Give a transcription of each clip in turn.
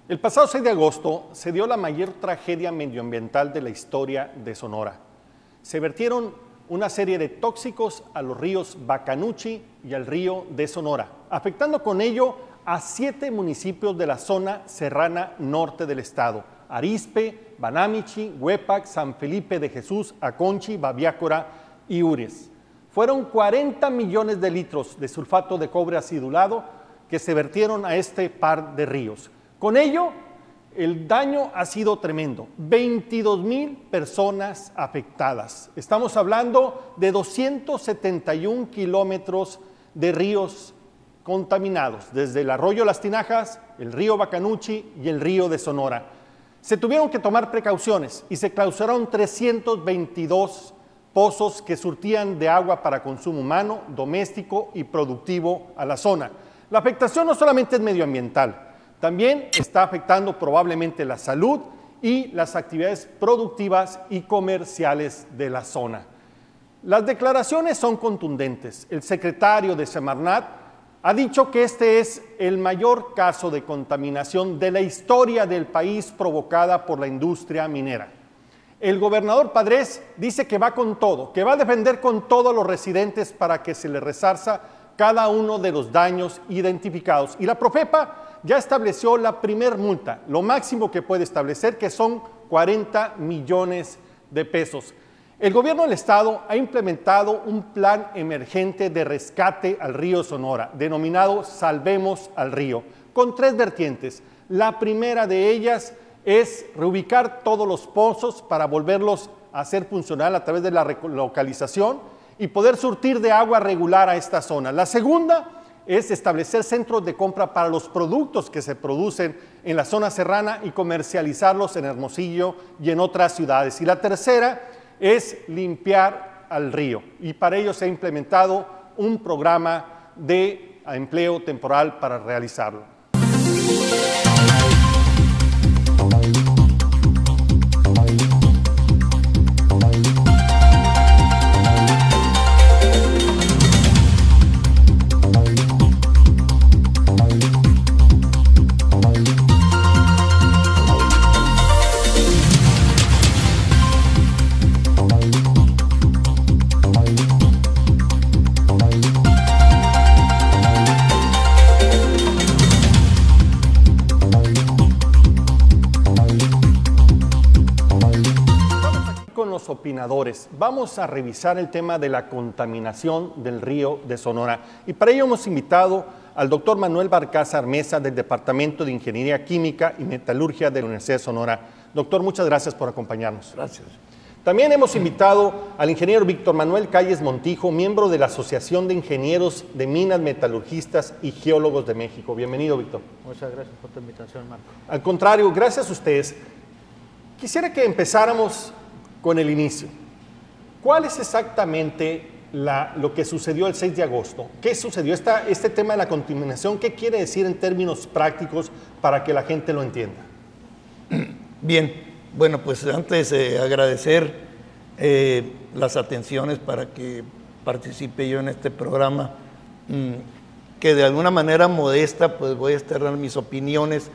El pasado 6 de agosto se dio la mayor tragedia medioambiental de la historia de Sonora. Se vertieron una serie de tóxicos a los ríos Bacanuchi y al río de Sonora, afectando con ello a 7 municipios de la zona serrana norte del estado: Arizpe, Banamichi, Huepac, San Felipe de Jesús, Aconchi, Babiácora y Ures. Fueron 40 millones de litros de sulfato de cobre acidulado que se vertieron a este par de ríos. Con ello, el daño ha sido tremendo. 22,000 personas afectadas. Estamos hablando de 271 kilómetros de ríos contaminados, desde el arroyo Las Tinajas, el río Bacanuchi y el río de Sonora. Se tuvieron que tomar precauciones y se clausuraron 322 pozos que surtían de agua para consumo humano, doméstico y productivo a la zona. La afectación no solamente es medioambiental, también está afectando probablemente la salud y las actividades productivas y comerciales de la zona. Las declaraciones son contundentes. El secretario de Semarnat ha dicho que este es el mayor caso de contaminación de la historia del país provocada por la industria minera. El gobernador Padres dice que va con todo, que va a defender con todo a los residentes para que se les resarza cada uno de los daños identificados. Y la Profepa ya estableció la primer multa, lo máximo que puede establecer, que son 40 millones de pesos. El gobierno del estado ha implementado un plan emergente de rescate al río Sonora, denominado Salvemos al Río, con 3 vertientes. La primera de ellas es reubicar todos los pozos para volverlos a hacer funcional a través de la relocalización y poder surtir de agua regular a esta zona. La segunda es establecer centros de compra para los productos que se producen en la zona serrana y comercializarlos en Hermosillo y en otras ciudades. Y la tercera es limpiar al río, y para ello se ha implementado un programa de empleo temporal para realizarlo. Opinadores. Vamos a revisar el tema de la contaminación del río de Sonora, y para ello hemos invitado al doctor Manuel Barcaza Armesa del Departamento de Ingeniería Química y Metalurgia de la Universidad de Sonora. Doctor, muchas gracias por acompañarnos. Gracias. También hemos invitado al ingeniero Víctor Manuel Calles Montijo, miembro de la Asociación de Ingenieros de Minas, Metalurgistas y Geólogos de México. Bienvenido, Víctor. Muchas gracias por tu invitación, Marco. Al contrario, gracias a ustedes. Quisiera que empezáramos con el inicio. ¿Cuál es exactamente lo que sucedió el 6 de agosto? ¿Qué sucedió? Este tema de la contaminación, ¿qué quiere decir en términos prácticos para que la gente lo entienda? Bien, bueno, pues antes agradecer las atenciones para que participe yo en este programa, que de alguna manera modesta, pues voy a externar mis opiniones,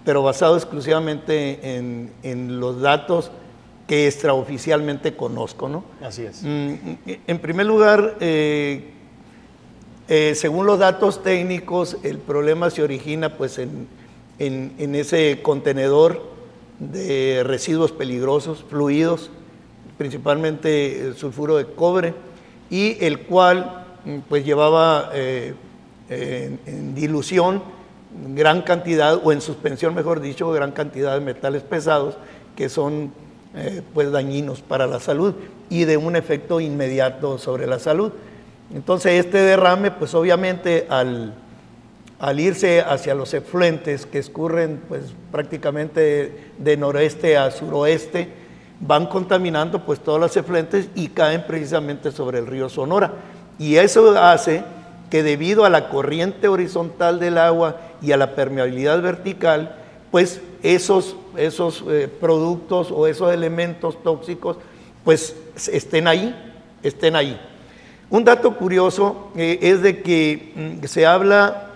pero basado exclusivamente en los datos que extraoficialmente conozco, ¿no? Así es. En primer lugar, según los datos técnicos, el problema se origina pues en ese contenedor de residuos peligrosos, fluidos, principalmente sulfuro de cobre, y el cual pues llevaba en dilución gran cantidad, o en suspensión mejor dicho, gran cantidad de metales pesados que son pues dañinos para la salud y de un efecto inmediato sobre la salud. Entonces este derrame pues obviamente al irse hacia los efluentes que escurren pues prácticamente de noreste a suroeste, van contaminando pues todos los efluentes y caen precisamente sobre el río Sonora, y eso hace que debido a la corriente horizontal del agua y a la permeabilidad vertical, pues esos productos o esos elementos tóxicos pues estén ahí. Un dato curioso es de que se habla,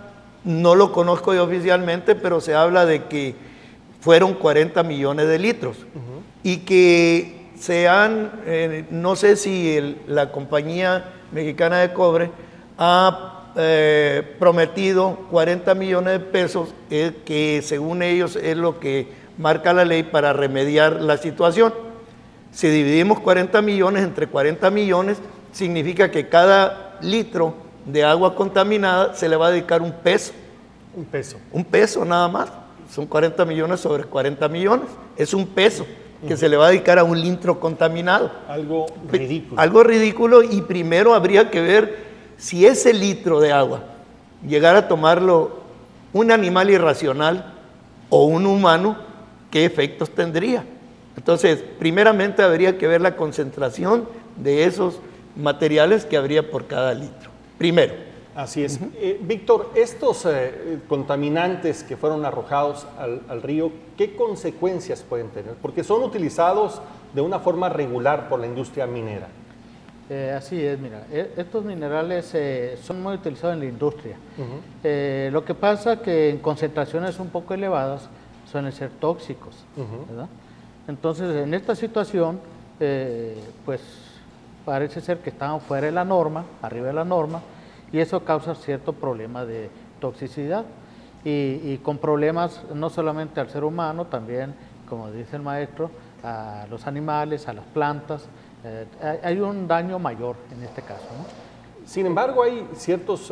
no lo conozco yo oficialmente, pero se habla de que fueron 40 millones de litros. Y que se han, no sé si la compañía mexicana de cobre ha prometido 40 millones de pesos, que según ellos es lo que marca la ley para remediar la situación. Si dividimos 40 millones entre 40 millones, significa que cada litro de agua contaminada se le va a dedicar un peso. Un peso. Un peso nada más. Son 40 millones sobre 40 millones. Es un peso que se le va a dedicar a un litro contaminado. Algo ridículo. Algo ridículo, y primero habría que ver si ese litro de agua llegara a tomarlo un animal irracional o un humano, ¿qué efectos tendría? Entonces, primeramente habría que ver la concentración de esos materiales que habría por cada litro. Primero. Así es. Víctor, estos contaminantes que fueron arrojados al río, ¿qué consecuencias pueden tener? Porque son utilizados de una forma regular por la industria minera. Así es, mira, estos minerales son muy utilizados en la industria. Lo que pasa que en concentraciones un poco elevadas suelen ser tóxicos, ¿verdad? Entonces, en esta situación, pues parece ser que estaban fuera de la norma, arriba de la norma, y eso causa cierto problema de toxicidad y con problemas no solamente al ser humano, también, como dice el maestro, a los animales, a las plantas. Hay un daño mayor en este caso, ¿no? Sin embargo, hay ciertos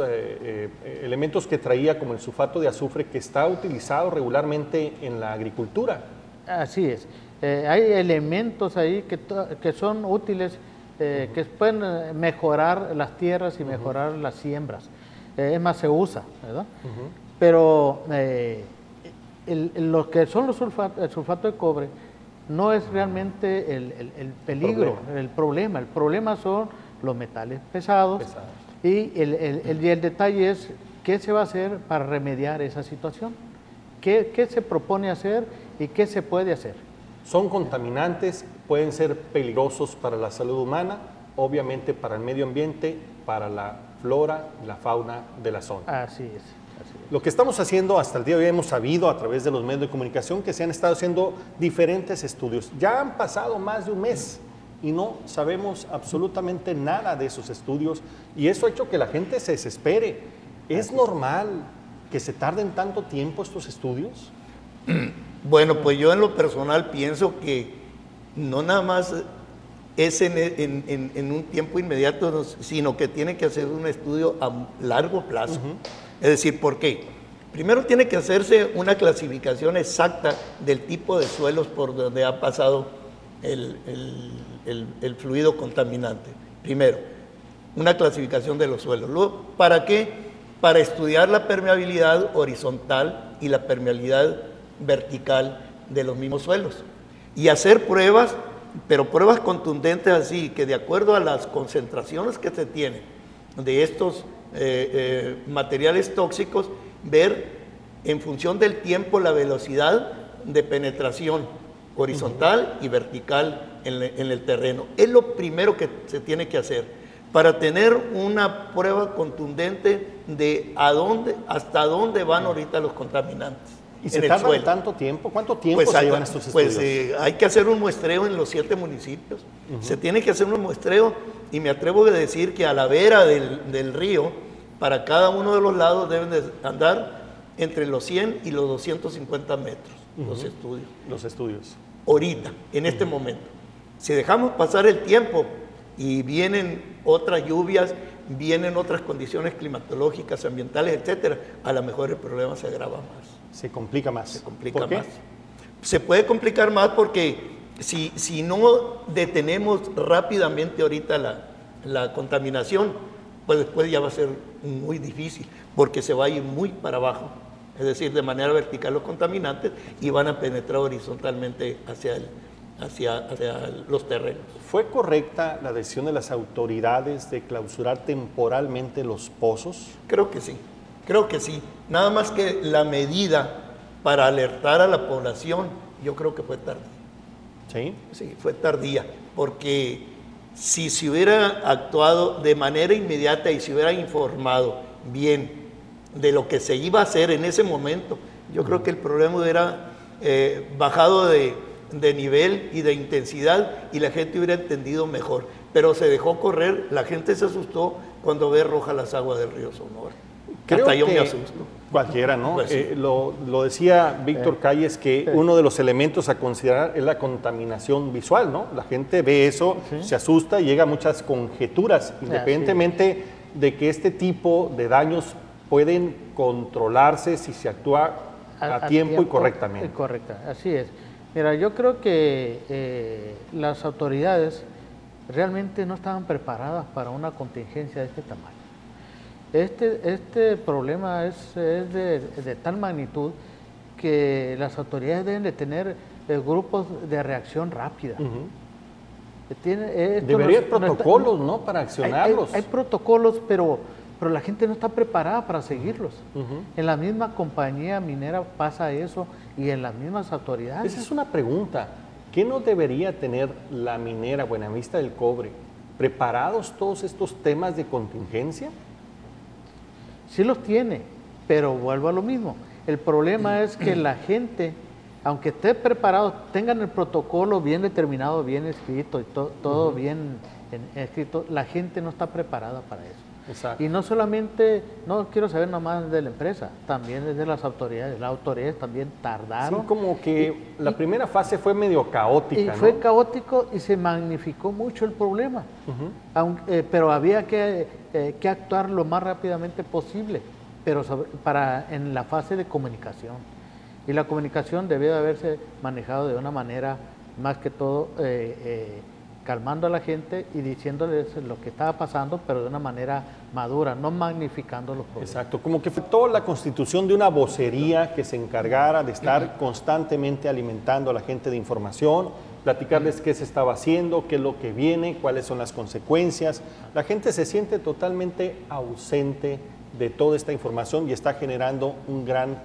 elementos que traía, como el sulfato de azufre, que está utilizado regularmente en la agricultura. Así es. Hay elementos ahí que son útiles, que pueden mejorar las tierras y mejorar las siembras. Es más, se usa, ¿verdad? Pero lo que son el sulfato de cobre no es realmente el peligro, el problema. El problema son los metales pesados. Y el detalle es qué se va a hacer para remediar esa situación. ¿Qué se propone hacer y qué se puede hacer? Son contaminantes, pueden ser peligrosos para la salud humana, obviamente para el medio ambiente, para la flora y la fauna de la zona. Así es. Lo que estamos haciendo hasta el día de hoy, hemos sabido a través de los medios de comunicación que se han estado haciendo diferentes estudios. Ya han pasado más de un mes y no sabemos absolutamente nada de esos estudios, y eso ha hecho que la gente se desespere. ¿Es normal que se tarden tanto tiempo estos estudios? Bueno, pues yo en lo personal pienso que no nada más es en un tiempo inmediato, sino que tiene que hacer un estudio a largo plazo. Es decir, ¿por qué? Primero tiene que hacerse una clasificación exacta del tipo de suelos por donde ha pasado el fluido contaminante. Primero, una clasificación de los suelos. Luego, ¿para qué? Para estudiar la permeabilidad horizontal y la permeabilidad vertical de los mismos suelos. Y hacer pruebas, pero pruebas contundentes así, que de acuerdo a las concentraciones que se tienen de estos materiales tóxicos, ver en función del tiempo la velocidad de penetración horizontal y vertical en el terreno. Es lo primero que se tiene que hacer para tener una prueba contundente de hasta dónde van ahorita los contaminantes. ¿Y se tarda tanto tiempo? ¿Cuánto tiempo se llevan estos estudios? Pues hay que hacer un muestreo en los 7 municipios. Se tiene que hacer un muestreo, y me atrevo a decir que a la vera del río, para cada uno de los lados deben de andar entre los 100 y los 250 metros los estudios. Los estudios. Ahorita, en este momento. Si dejamos pasar el tiempo y vienen otras lluvias, vienen otras condiciones climatológicas, ambientales, etcétera, a lo mejor el problema se agrava más. Se complica más. Se complica ¿Por qué? más. Se puede complicar más porque si no detenemos rápidamente ahorita la contaminación, pues después ya va a ser muy difícil, porque se va a ir muy para abajo, es decir, de manera vertical los contaminantes, y van a penetrar horizontalmente hacia los terrenos. ¿Fue correcta la decisión de las autoridades de clausurar temporalmente los pozos? Creo que sí. Nada más que la medida para alertar a la población, yo creo que fue tardía. ¿Sí? Sí, fue tardía, porque si se hubiera actuado de manera inmediata y se hubiera informado bien de lo que se iba a hacer en ese momento, yo creo que el problema hubiera bajado de nivel y de intensidad y la gente hubiera entendido mejor. Pero se dejó correr, la gente se asustó cuando ve rojas las aguas del río Sonora. Hasta yo me asusto. Cualquiera, ¿no? Pues sí. Lo decía Víctor Calles, que uno de los elementos a considerar es la contaminación visual, ¿no? La gente ve eso, se asusta y llega a muchas conjeturas, independientemente de que este tipo de daños pueden controlarse si se actúa a tiempo y correctamente. Correcta, así es. Mira, yo creo que las autoridades realmente no estaban preparadas para una contingencia de este tamaño. Este problema es de tal magnitud que las autoridades deben de tener grupos de reacción rápida. Debería haber protocolos, ¿no? Para accionarlos. Hay protocolos, pero la gente no está preparada para seguirlos. En la misma compañía minera pasa eso y en las mismas autoridades. Esa es una pregunta. ¿Qué no debería tener la minera Buenavista del Cobre? ¿Preparados todos estos temas de contingencia? Sí los tiene, pero vuelvo a lo mismo. El problema es que la gente, aunque esté preparado, tengan el protocolo bien determinado, bien escrito y todo bien escrito, la gente no está preparada para eso. Exacto. Y no solamente, no quiero saber nada más de la empresa, también es de las autoridades. Las autoridades también tardaron. Sí, como que la primera fase fue medio caótica, y ¿no? fue caótico y se magnificó mucho el problema. Pero había que actuar lo más rápidamente posible, pero en la fase de comunicación. Y la comunicación debió de haberse manejado de una manera, más que todo, calmando a la gente y diciéndoles lo que estaba pasando, pero de una manera madura, no magnificando los problemas. Exacto, como que fue toda la constitución de una vocería que se encargara de estar constantemente alimentando a la gente de información, platicarles qué se estaba haciendo, qué es lo que viene, cuáles son las consecuencias. La gente se siente totalmente ausente de toda esta información y está generando un gran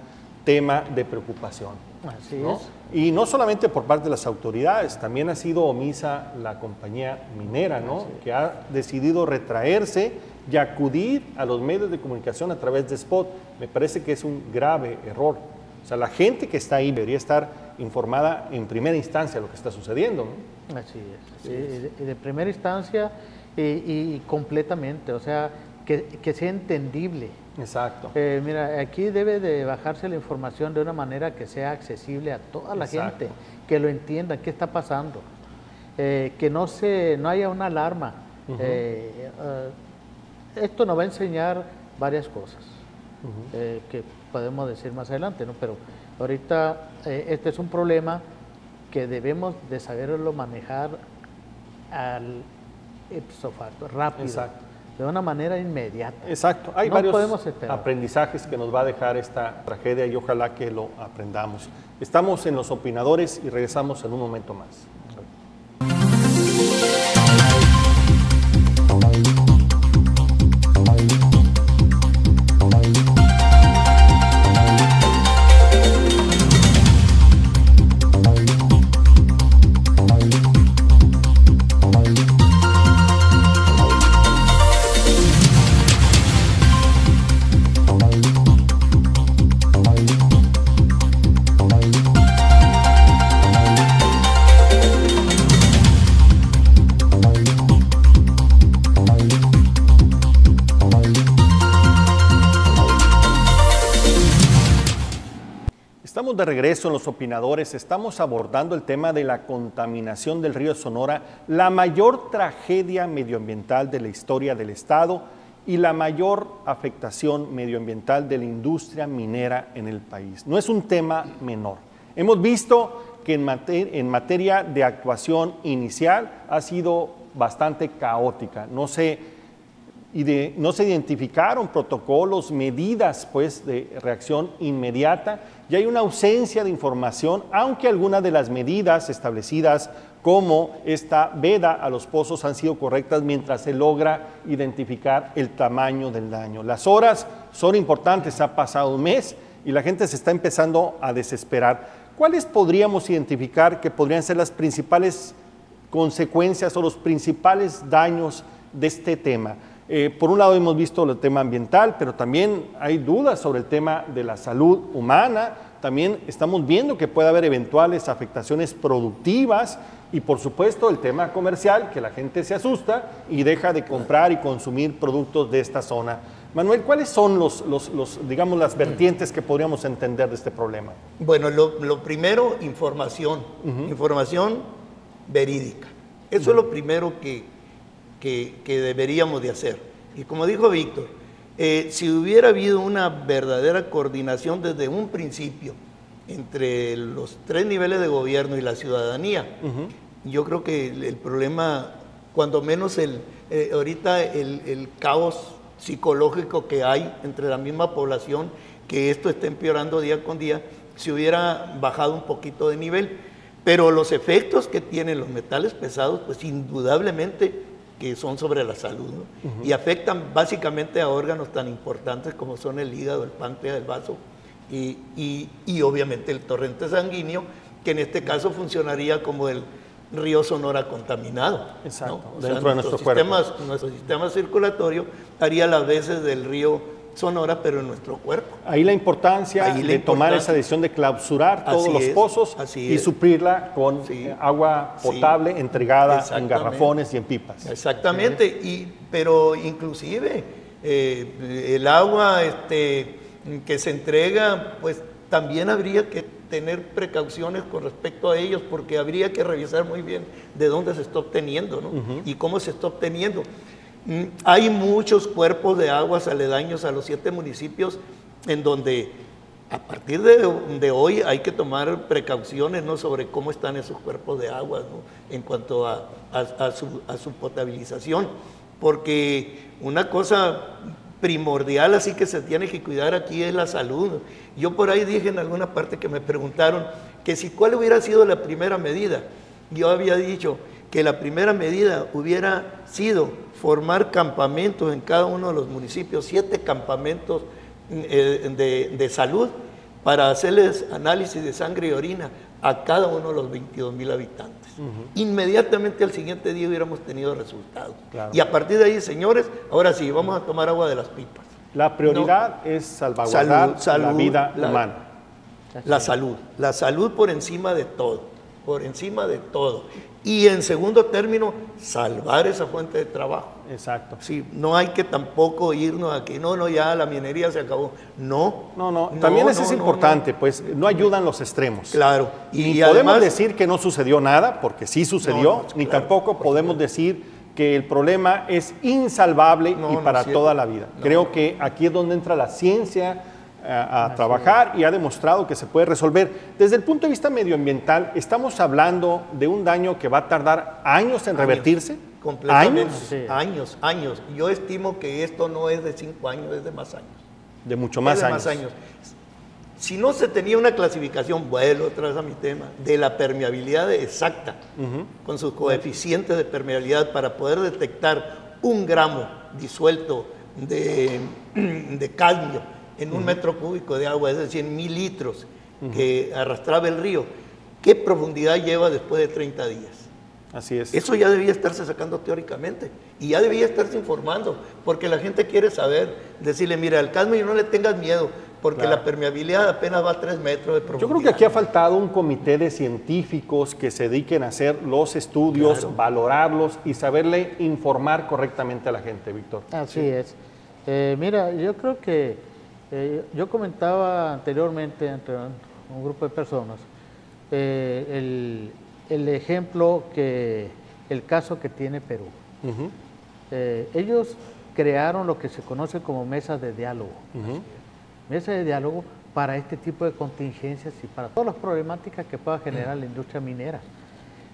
tema de preocupación. Así ¿no? es. Y no solamente por parte de las autoridades, también ha sido omisa la compañía minera, ¿no? Que ha decidido retraerse y acudir a los medios de comunicación a través de spot. Me parece que es un grave error. O sea, la gente que está ahí debería estar informada en primera instancia de lo que está sucediendo, ¿no? Así es. Sí, de primera instancia y completamente, o sea, que sea entendible. Exacto. Mira, aquí debe de bajarse la información de una manera que sea accesible a toda la Exacto. gente, que lo entienda, qué está pasando, que no haya una alarma. Esto nos va a enseñar varias cosas que podemos decir más adelante, ¿no? Pero ahorita este es un problema que debemos de saberlo manejar al ipso facto, rápido. Exacto. De una manera inmediata. Exacto. Hay No varios podemos esperar. aprendizajes que nos va a dejar esta tragedia y ojalá que lo aprendamos. Estamos en Los Opinadores y regresamos en un momento más. Estamos de regreso en Los Opinadores, estamos abordando el tema de la contaminación del río Sonora, la mayor tragedia medioambiental de la historia del Estado y la mayor afectación medioambiental de la industria minera en el país. No es un tema menor. Hemos visto que en materia de actuación inicial ha sido bastante caótica, no se identificaron protocolos, medidas pues, de reacción inmediata y hay una ausencia de información, aunque algunas de las medidas establecidas como esta veda a los pozos han sido correctas mientras se logra identificar el tamaño del daño. Las horas son importantes, ha pasado un mes y la gente se está empezando a desesperar. ¿Cuáles podríamos identificar que podrían ser las principales consecuencias o los principales daños de este tema? Por un lado hemos visto el tema ambiental, pero también hay dudas sobre el tema de la salud humana, también estamos viendo que puede haber eventuales afectaciones productivas y por supuesto el tema comercial, que la gente se asusta y deja de comprar y consumir productos de esta zona. Manuel, ¿cuáles son digamos, las vertientes que podríamos entender de este problema? Bueno, lo primero, información, información verídica. Eso es lo primero que deberíamos de hacer. Y como dijo Víctor, si hubiera habido una verdadera coordinación desde un principio entre los 3 niveles de gobierno y la ciudadanía, yo creo que el problema, cuando menos ahorita el caos psicológico que hay entre la misma población, que esto está empeorando día con día, se hubiera bajado un poquito de nivel. Pero los efectos que tienen los metales pesados, pues indudablemente que son sobre la salud, ¿no? Y afectan básicamente a órganos tan importantes como son el hígado, el páncreas, el vaso y obviamente el torrente sanguíneo, que en este caso funcionaría como el río Sonora contaminado. Exacto, ¿no? dentro de nuestro cuerpo. Nuestro sistema circulatorio haría las veces del río Sonora, pero en nuestro cuerpo. Ahí la importancia de tomar esa decisión de clausurar todos los pozos y suplirla con agua potable entregada en garrafones y en pipas. Exactamente, pero inclusive el agua que se entrega, pues también habría que tener precauciones con respecto a ellos, porque habría que revisar muy bien de dónde se está obteniendo, ¿no? Y cómo se está obteniendo. Hay muchos cuerpos de aguas aledaños a los 7 municipios en donde a partir de hoy hay que tomar precauciones, ¿no?, sobre cómo están esos cuerpos de agua, ¿no?, en cuanto a su potabilización, porque una cosa primordial así que se tiene que cuidar aquí es la salud. Yo por ahí dije en alguna parte que me preguntaron que si cuál hubiera sido la primera medida. Yo había dicho que la primera medida hubiera sido formar campamentos en cada uno de los municipios, 7 campamentos de salud para hacerles análisis de sangre y orina a cada uno de los 22,000 habitantes. Inmediatamente al siguiente día hubiéramos tenido resultados. Claro. Y a partir de ahí, señores, ahora sí, vamos a tomar agua de las pipas. La prioridad es salvaguardar la vida humana. La salud por encima de todo, por encima de todo. Y en segundo término, salvar esa fuente de trabajo. Exacto. Sí, no hay que tampoco irnos a que no, ya la minería se acabó. No. También eso es importante, pues no ayudan los extremos. Claro. Y podemos además decir que no sucedió nada, porque sí sucedió, ni tampoco podemos decir que el problema es insalvable y para toda la vida. Creo que aquí es donde entra la ciencia a trabajar y ha demostrado que se puede resolver. Desde el punto de vista medioambiental, ¿estamos hablando de un daño que va a tardar años en revertirse? Completamente. Años. Yo estimo que esto no es de 5 años, es de más años. De mucho más años. Si no se tenía una clasificación, vuelvo otra vez a mi tema, de la permeabilidad exacta, con sus coeficientes de permeabilidad para poder detectar 1 gramo disuelto de cadmio en 1 metro cúbico de agua, es decir, 1000 litros que arrastraba el río, ¿qué profundidad lleva después de 30 días? Así es. Eso ya debía estarse sacando teóricamente y ya debía estarse informando, porque la gente quiere saber, decirle, mira, al cadmio no le tengas miedo, porque la permeabilidad apenas va a 3 metros de profundidad. Yo creo que aquí ha faltado un comité de científicos que se dediquen a hacer los estudios, valorarlos y saberle informar correctamente a la gente, Víctor. Así es. Mira, yo creo que yo comentaba anteriormente entre un grupo de personas el ejemplo el caso que tiene Perú. Ellos crearon lo que se conoce como mesas de diálogo. Mesas de diálogo para este tipo de contingencias y para todas las problemáticas que pueda generar la industria minera,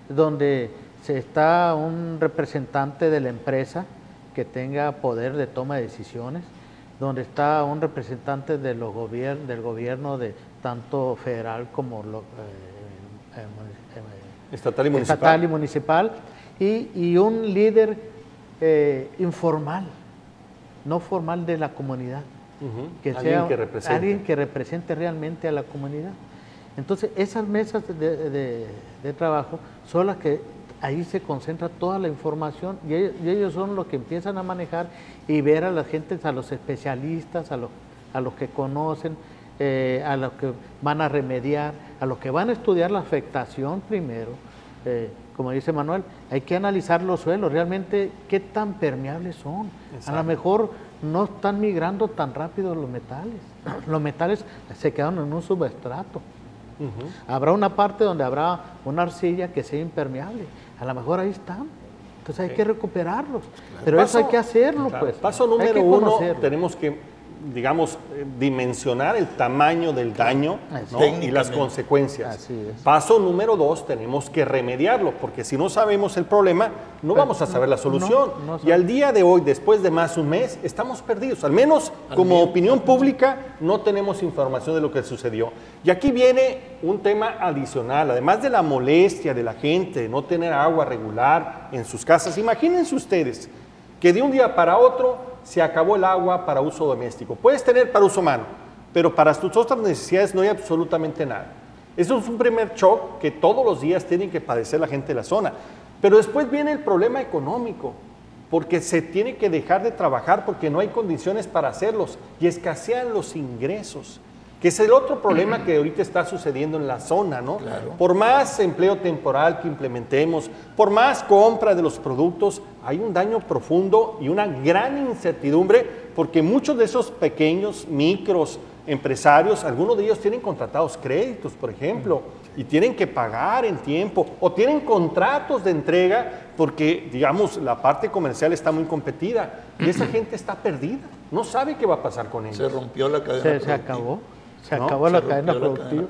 donde está un representante de la empresa que tenga poder de toma de decisiones, donde está un representante de del gobierno de tanto federal como estatal y municipal, y un líder informal, no formal de la comunidad, que sea alguien que represente realmente a la comunidad. Entonces, esas mesas de trabajo son las que ahí se concentra toda la información y ellos son los que empiezan a manejar y ver a la gente, a los especialistas, a los que conocen, a los que van a remediar, a los que van a estudiar la afectación primero. Como dice Manuel, hay que analizar los suelos, realmente qué tan permeables son. Exacto. A lo mejor no están migrando tan rápido los metales. Los metales se quedan en un subestrato. Habrá una parte donde habrá una arcilla que sea impermeable. A lo mejor ahí están. Entonces hay que recuperarlos. Pero eso hay que hacerlo, pues. Paso número uno, tenemos que, digamos, dimensionar el tamaño del daño, ¿no? Y las consecuencias. Así es. Paso número 2, tenemos que remediarlo, porque si no sabemos el problema, no vamos a saber la solución. Y al día de hoy, después de más de un mes, estamos perdidos. Al menos como opinión pública, no tenemos información de lo que sucedió. Y aquí viene un tema adicional, además de la molestia de la gente de no tener agua regular en sus casas. Imagínense ustedes que de un día para otro se acabó el agua para uso doméstico. Puedes tener para uso humano, pero para tus otras necesidades no hay absolutamente nada. Eso es un primer shock que todos los días tienen que padecer la gente de la zona. Pero después viene el problema económico, porque se tiene que dejar de trabajar porque no hay condiciones para hacerlos y escasean los ingresos, que es el otro problema que ahorita está sucediendo en la zona, ¿no? Claro. Por más empleo temporal que implementemos, por más compra de los productos, hay un daño profundo y una gran incertidumbre, porque muchos de esos pequeños, micros empresarios, algunos de ellos tienen contratados créditos, por ejemplo, y tienen que pagar en tiempo, o tienen contratos de entrega, porque, digamos, la parte comercial está muy competida, y esa gente está perdida, no sabe qué va a pasar con ellos. Se rompió la cadena productiva. Se acabó. Se acabó la cadena productiva.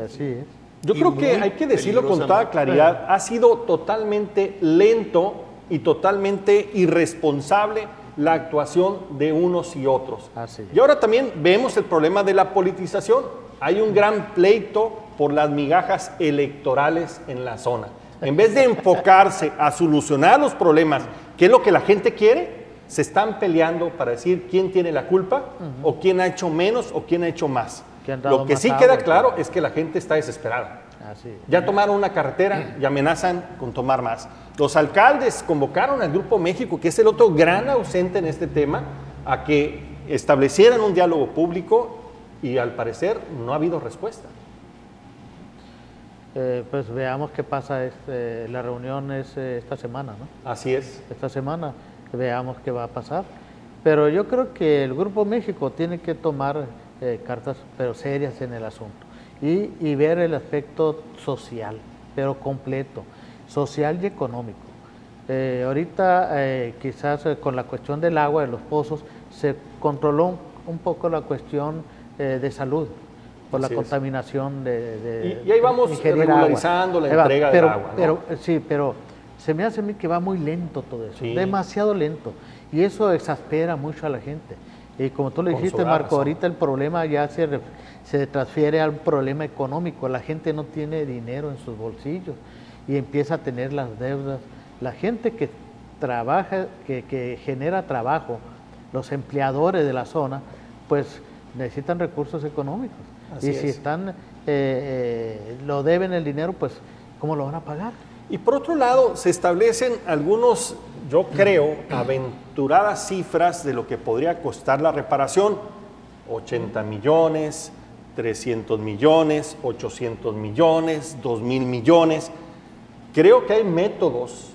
Así es. Yo creo que hay que decirlo con toda claridad, ha sido totalmente lento y totalmente irresponsable la actuación de unos y otros. Así es. Y ahora también vemos el problema de la politización. Hay un gran pleito por las migajas electorales en la zona. En vez de enfocarse a solucionar los problemas, que es lo que la gente quiere, se están peleando para decir quién tiene la culpa, o quién ha hecho menos o quién ha hecho más. Lo que sí queda claro es que la gente está desesperada. Así es. Ya tomaron una carretera y amenazan con tomar más. Los alcaldes convocaron al Grupo México, que es el otro gran ausente en este tema, a que establecieran un diálogo público y al parecer no ha habido respuesta. Pues veamos qué pasa. La reunión es esta semana, ¿no? Así es. Esta semana veamos qué va a pasar. Pero yo creo que el Grupo México tiene que tomar cartas pero serias en el asunto y ver el aspecto social, pero completo, social y económico. Ahorita quizás con la cuestión del agua, de los pozos, se controló un poco la cuestión de salud por la contaminación y ahí vamos regularizando la entrega del agua, ¿no? Pero se me hace a mí que va muy lento todo eso, Sí. demasiado lento, y eso exaspera mucho a la gente. Y como tú le dijiste, Marco, razón. ahorita el problema ya se transfiere al problema económico. La gente no tiene dinero en sus bolsillos y empieza a tener las deudas. La gente que trabaja, que genera trabajo, los empleadores de la zona, pues necesitan recursos económicos. Así si es. están, lo deben el dinero, pues ¿cómo lo van a pagar? Y por otro lado, se establecen algunos, yo creo, aventuradas cifras de lo que podría costar la reparación. 80 millones, 300 millones, 800 millones, 2,000 millones. Creo que hay métodos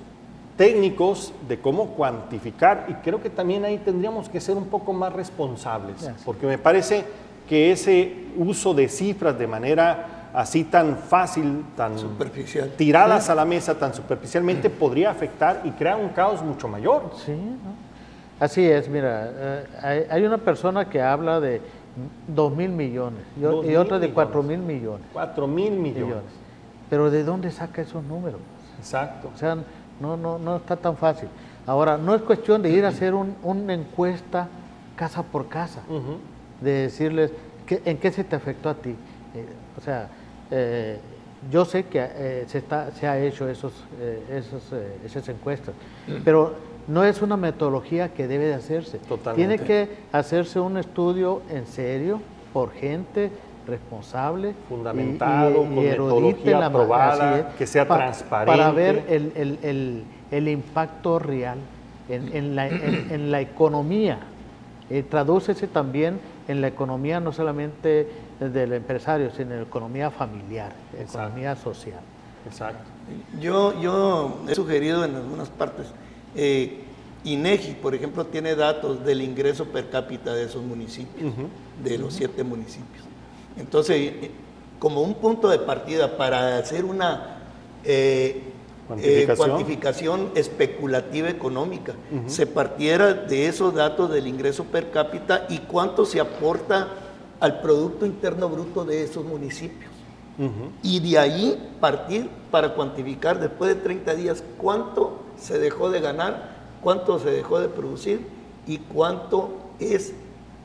técnicos de cómo cuantificar, y creo que también ahí tendríamos que ser un poco más responsables, porque me parece que ese uso de cifras de manera así tan fácil, tan superficial, tiradas a la mesa tan superficialmente, podría afectar y crear un caos mucho mayor. Sí, ¿no? Así es, mira, hay una persona que habla de 2,000 millones y otra de 4,000 millones. 4,000 millones. Pero ¿de dónde saca esos números? Exacto. O sea, no está tan fácil. Ahora, no es cuestión de ir a hacer una encuesta casa por casa, de decirles en qué se te afectó a ti. O sea, yo sé que se ha hecho esas encuestas, pero no es una metodología que debe de hacerse. Totalmente. Tiene que hacerse un estudio en serio por gente responsable, fundamentado, con erudita metodología aprobada, que sea transparente. Para ver el impacto real en la economía. Tradúcese también en la economía, no solamente del empresario, sino en economía familiar, economía social. Exacto. Yo he sugerido en algunas partes, INEGI, por ejemplo, tiene datos del ingreso per cápita de esos municipios, de los 7 municipios. Entonces, como un punto de partida para hacer una cuantificación especulativa económica, se partiera de esos datos del ingreso per cápita y cuánto se aporta al Producto Interno Bruto de esos municipios. Y de ahí partir para cuantificar después de 30 días cuánto se dejó de ganar, cuánto se dejó de producir y cuánto es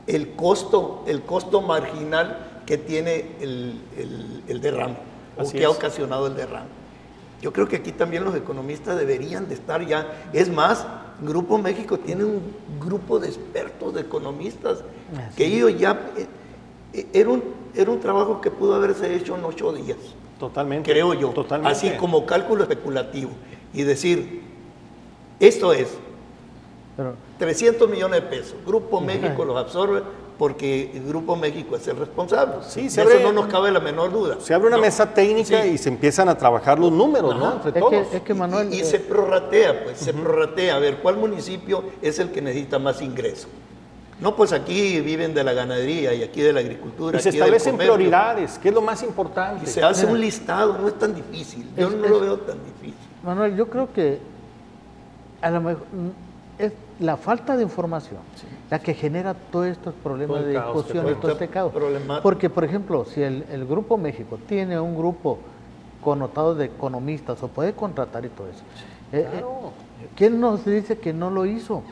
el costo marginal que tiene el derrame, o que ha ocasionado el derrame. Yo creo que aquí también los economistas deberían de estar ya. Es más, Grupo México tiene un grupo de expertos, de economistas, que ellos ya... Era un trabajo que pudo haberse hecho en 8 días. Totalmente. Creo yo. Totalmente. Así como cálculo especulativo. Y decir, esto es 300 millones de pesos. Grupo México los absorbe porque el Grupo México es el responsable. Sí, de eso no nos cabe la menor duda. Se abre una mesa técnica y se empiezan a trabajar los números, ¿no? Entre todos. Es que Manuel, y se prorratea, pues, se prorratea. A ver, ¿cuál municipio es el que necesita más ingreso? No, pues aquí viven de la ganadería y aquí de la agricultura. Y se aquí del establecen comercio. prioridades, que es lo más importante. Y se hace un listado, no es tan difícil. Yo no lo veo tan difícil. Manuel, yo creo que a lo mejor es la falta de información la que genera todos estos problemas de discusión y todo este caos. Porque, por ejemplo, si el Grupo México tiene un grupo connotado de economistas o puede contratar y todo eso, Claro. ¿quién nos dice que no lo hizo?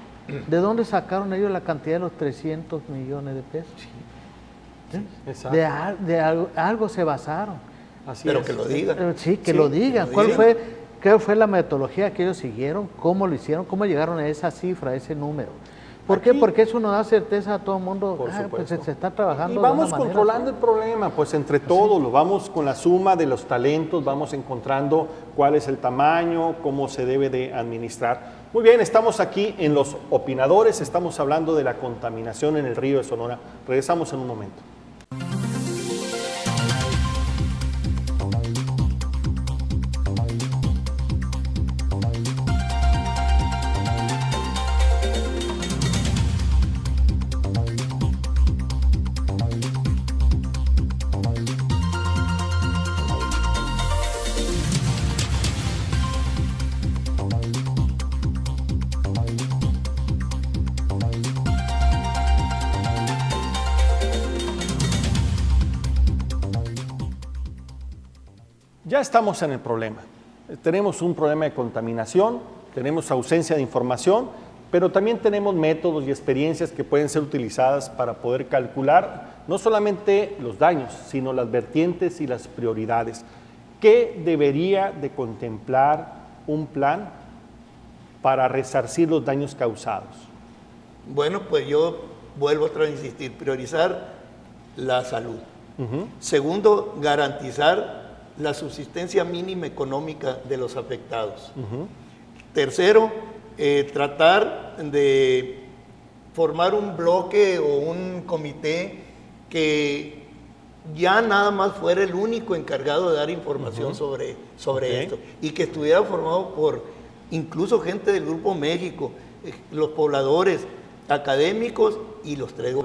¿De dónde sacaron ellos la cantidad de los 300 millones de pesos? Exacto. De algo se basaron. Así Pero es. que lo digan. Sí, que lo digan. ¿Qué fue la metodología que ellos siguieron? ¿Cómo lo hicieron? ¿Cómo llegaron a esa cifra, a ese número? ¿Por qué? Porque eso nos da certeza a todo el mundo. Por Pues supuesto. se está trabajando. Y de vamos una manera, controlando el problema, pues entre todos, lo vamos con la suma de los talentos, vamos encontrando cuál es el tamaño, cómo se debe de administrar. Muy bien, estamos aquí en Los Opinadores, estamos hablando de la contaminación en el río de Sonora. Regresamos en un momento. Ya estamos en el problema. Tenemos un problema de contaminación, tenemos ausencia de información, pero también tenemos métodos y experiencias que pueden ser utilizadas para poder calcular no solamente los daños, sino las vertientes y las prioridades. ¿Qué debería de contemplar un plan para resarcir los daños causados? Bueno, pues yo vuelvo otra vez a insistir, priorizar la salud. Segundo, garantizar la subsistencia mínima económica de los afectados. Tercero, tratar de formar un bloque o un comité que ya nada más fuera el único encargado de dar información sobre esto, y que estuviera formado por incluso gente del Grupo México, los pobladores, académicos y los 3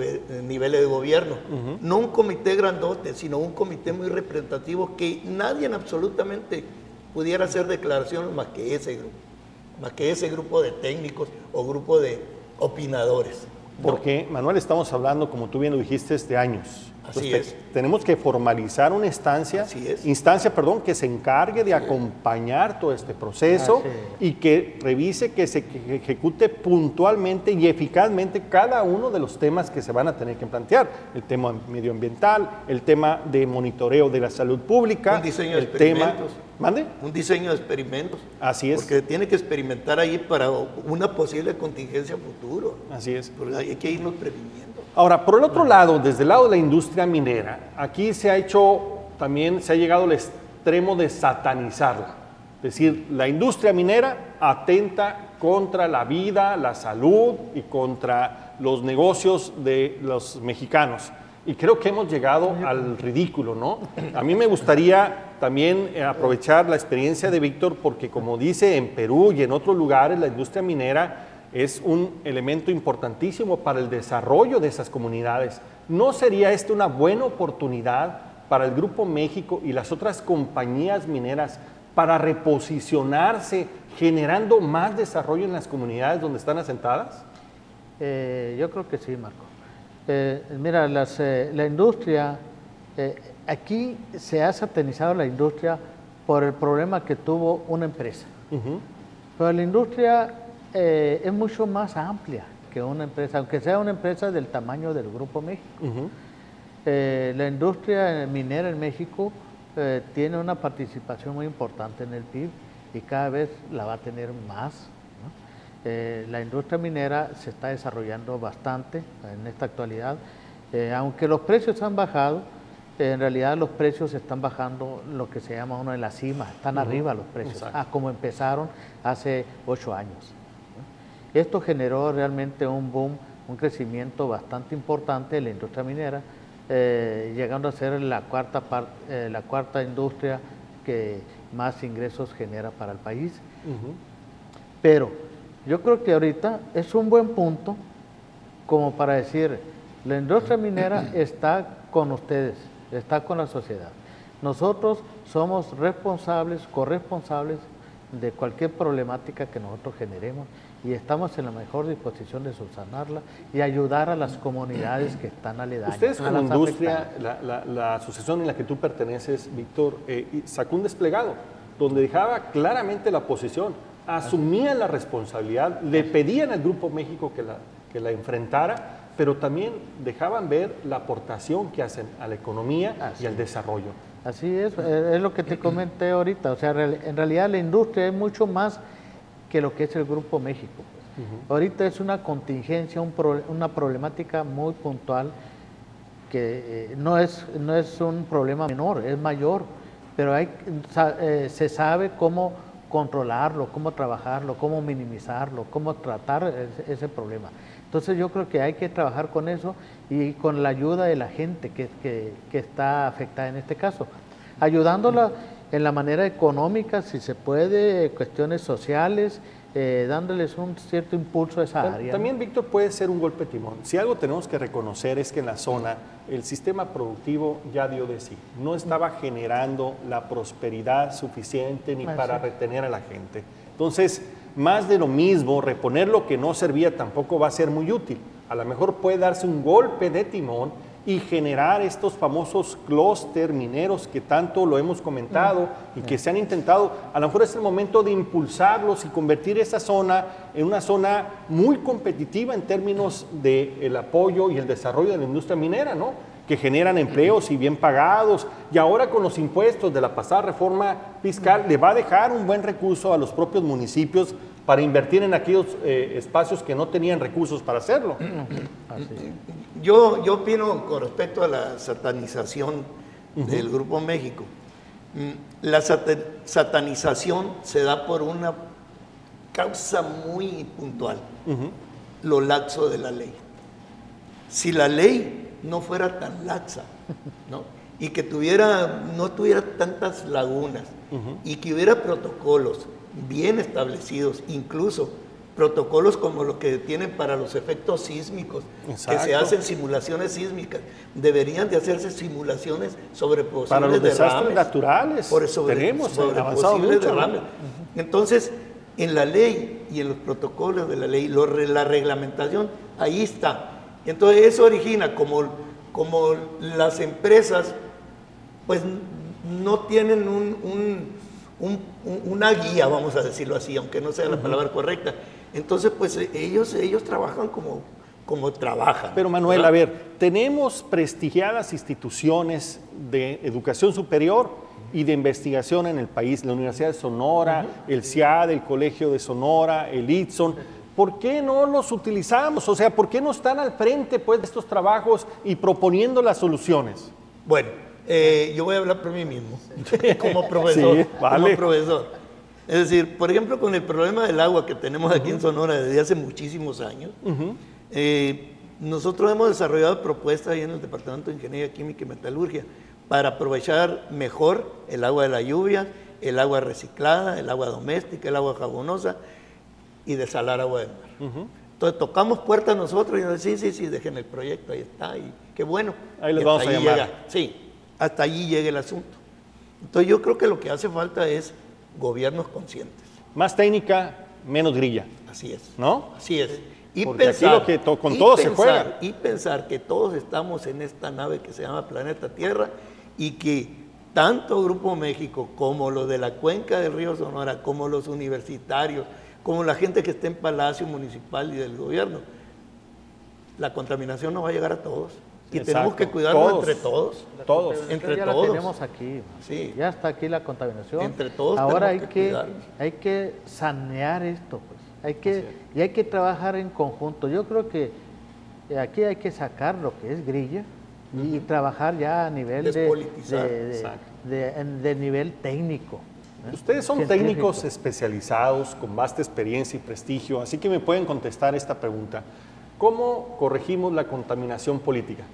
niveles de gobierno. No un comité grandote, sino un comité muy representativo que nadie absolutamente pudiera hacer declaraciones más que ese grupo de técnicos o grupo de opinadores. Porque, Manuel, estamos hablando, como tú bien lo dijiste, de años. Así es. Tenemos que formalizar una instancia que se encargue de acompañar todo este proceso y que revise, que se ejecute puntualmente y eficazmente cada uno de los temas que se van a tener que plantear. El tema medioambiental, el tema de monitoreo de la salud pública. Un diseño de experimentos. ¿Mande? Un diseño de experimentos. Así es. Porque tiene que experimentar ahí para una posible contingencia futuro. Así es. Porque hay que irnos previniendo. Ahora, por el otro lado, desde el lado de la industria minera, aquí se ha llegado al extremo de satanizarla. Es decir, la industria minera atenta contra la vida, la salud y contra los negocios de los mexicanos. Y creo que hemos llegado al ridículo, ¿no? A mí me gustaría también aprovechar la experiencia de Víctor porque, como dice, en Perú y en otros lugares la industria minera es un elemento importantísimo para el desarrollo de esas comunidades. ¿No sería esta una buena oportunidad para el Grupo México y las otras compañías mineras para reposicionarse, generando más desarrollo en las comunidades donde están asentadas? Yo creo que sí, Marco. Mira, la industria, aquí se ha satanizado la industria por el problema que tuvo una empresa. Pero la industria es mucho más amplia que una empresa, aunque sea una empresa del tamaño del Grupo México. La industria minera en México tiene una participación muy importante en el PIB y cada vez la va a tener más, ¿no? La industria minera se está desarrollando bastante en esta actualidad. Aunque los precios han bajado, en realidad los precios están bajando lo que se llama uno de las cimas, están arriba los precios, como empezaron hace 8 años. Esto generó realmente un boom, un crecimiento bastante importante de la industria minera, llegando a ser la cuarta industria que más ingresos genera para el país. Pero yo creo que ahorita es un buen punto como para decir, la industria minera está con ustedes, está con la sociedad. Nosotros somos responsables, corresponsables de cualquier problemática que nosotros generemos y estamos en la mejor disposición de subsanarla y ayudar a las comunidades que están aledañas. Ustedes como industria, la asociación en la que tú perteneces, Víctor, sacó un desplegado donde dejaba claramente la posición, asumían la responsabilidad, le pedían al Grupo México que la enfrentara, pero también dejaban ver la aportación que hacen a la economía y al desarrollo. Así es lo que te comenté ahorita. O sea, en realidad la industria es mucho más que lo que es el Grupo México. Ahorita es una contingencia, una problemática muy puntual que no es un problema menor, es mayor, pero se sabe cómo controlarlo, cómo trabajarlo, cómo minimizarlo, cómo tratar ese problema. Entonces yo creo que hay que trabajar con eso y con la ayuda de la gente que está afectada en este caso, ayudándola en la manera económica, si se puede, cuestiones sociales, dándoles un cierto impulso a esa área. También, Víctor, puede ser un golpe de timón. Si algo tenemos que reconocer es que en la zona el sistema productivo ya dio de sí. No estaba generando la prosperidad suficiente ni para retener a la gente. Entonces, más de lo mismo, reponer lo que no servía tampoco va a ser muy útil. A lo mejor puede darse un golpe de timón y generar estos famosos clúster mineros que tanto lo hemos comentado y que se han intentado. A lo mejor es el momento de impulsarlos y convertir esa zona en una zona muy competitiva en términos del apoyo y el desarrollo de la industria minera, ¿no? Que generan empleos y bien pagados, y ahora con los impuestos de la pasada reforma fiscal le va a dejar un buen recurso a los propios municipios para invertir en aquellos espacios que no tenían recursos para hacerlo. Yo opino con respecto a la satanización del Grupo México. La satanización se da por una causa muy puntual, lo laxo de la ley. Si la ley no fuera tan laxa, ¿no? Y que no tuviera tantas lagunas, y que hubiera protocolos bien establecidos, incluso protocolos como los que tienen para los efectos sísmicos, que se hacen simulaciones sísmicas, deberían de hacerse simulaciones sobre posibles para los desastres derrames, naturales, tenemos sobre posibles derrames. Entonces, en la ley y en los protocolos de la ley, la reglamentación, ahí está. Entonces eso origina, como las empresas pues no tienen una guía, vamos a decirlo así, aunque no sea la palabra correcta. Entonces pues ellos trabajan como trabajan. Pero Manuel, ¿verdad? A ver, tenemos prestigiadas instituciones de educación superior y de investigación en el país, la Universidad de Sonora, el CIAD, el Colegio de Sonora, el ITSON. ¿Por qué no los utilizamos? O sea, ¿por qué no están al frente pues, de estos trabajos y proponiendo las soluciones? Bueno, yo voy a hablar por mí mismo, como profesor. Sí, vale. Como profesor. Es decir, por ejemplo, con el problema del agua que tenemos aquí en Sonora desde hace muchísimos años, Nosotros hemos desarrollado propuestas ahí en el Departamento de Ingeniería Química y Metalurgia para aprovechar mejor el agua de la lluvia, el agua reciclada, el agua doméstica, el agua jabonosa y desalar agua del mar. Entonces tocamos puertas nosotros y nos decimos, sí, dejen el proyecto, ahí está, y qué bueno. Ahí les vamos a llamar. Hasta allí llega el asunto. Entonces yo creo que lo que hace falta es gobiernos conscientes. Más técnica, menos grilla. Así es. ¿No? Así es. Y porque pensar, aquí lo que con todo se juega. Y pensar que todos estamos en esta nave que se llama Planeta Tierra y que tanto Grupo México como los de la cuenca del río Sonora, como los universitarios, como la gente que está en Palacio Municipal y del gobierno, la contaminación no va a llegar a todos. Y exacto, tenemos que cuidarnos entre todos. Todos. Entre ya todos. La tenemos aquí. Sí. Ya está aquí la contaminación. Entre todos. Ahora hay que sanear esto, pues. Hay que trabajar en conjunto. Yo creo que aquí hay que sacar lo que es grilla y trabajar ya a nivel de nivel técnico. Ustedes son técnicos especializados, con vasta experiencia y prestigio, así que me pueden contestar esta pregunta. ¿Cómo corregimos la contaminación política?